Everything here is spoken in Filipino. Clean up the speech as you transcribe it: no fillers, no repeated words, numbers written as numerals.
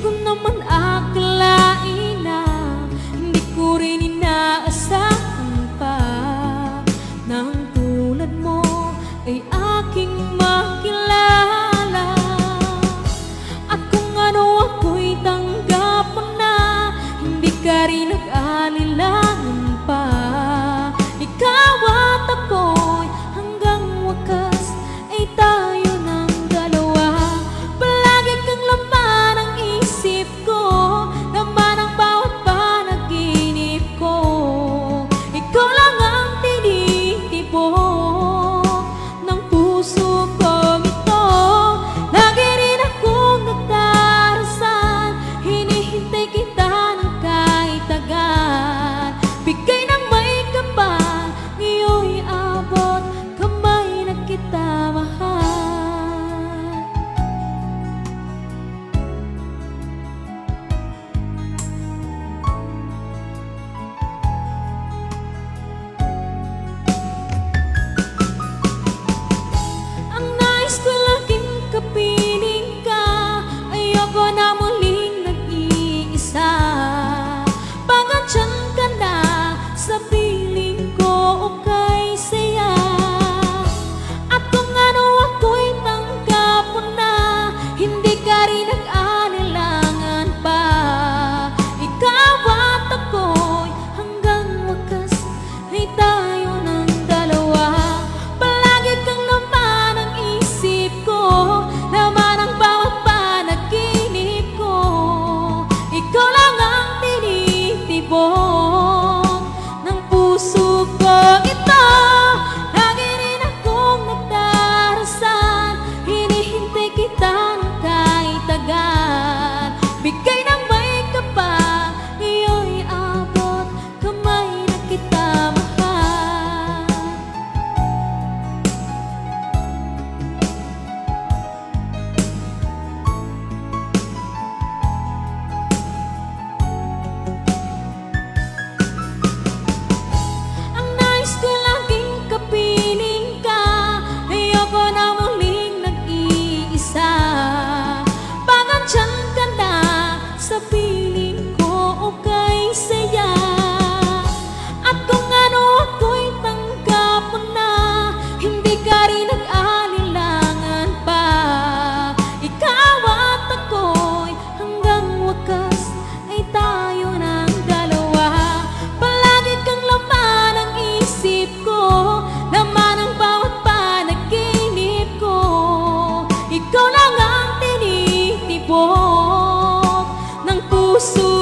ko naman akalain na hindi ko rin inaasahan pa nang tulad mo ay aking makilala. At kung ano ako'y tanggap mo na, hindi ka rin nag-alilangan pa. Ikaw at ako'y hanggang wakas ay tayo ng dalawa. Palagi kang laman ng isip ko, laman ang bawat panaginip ko. Ikaw lang ang tinitibok ng puso kong ito. Lagi rin akong nagdarasal, hinihintay kita ng kahit agad. Bigay ng may kapal, ngayon'y abot kamay na kita mahal. Ang nais ko laging kapiling ka, ayoko na muling nag-iisa. Pagandyan ka na sa piling ko, okay saya. At kung ano ako'y tanggap mo na, hindi ka rin nag-anilangan pa. Ikaw at ako'y hanggang wakas ay tayo ng dalawa. Palagi kang laman ng isip ko, laman ang bawat panaginip ko. Ikaw lang ang tinitibok ng puso ko ito. Lagi rin akong nagdarasal, hinihintay kita ng kahit agad. Bigay ng may kapal, ngayon'y abot kamay na kita mahal. Ang nais ko laging kapiling ka, ayoko na muling nag-iisa. Pagandyan ka na sa piling ko, okay saya. At kung ano ako'y tanggap mo na, hindi ka rin nag-alilangan pa. Ikaw at ako'y hanggang wakas ay tayo ng dalawa. Palagi kang laman ng isip ko, laman ang bawat panaginip ko. Ikaw lang ang tinitibok ng puso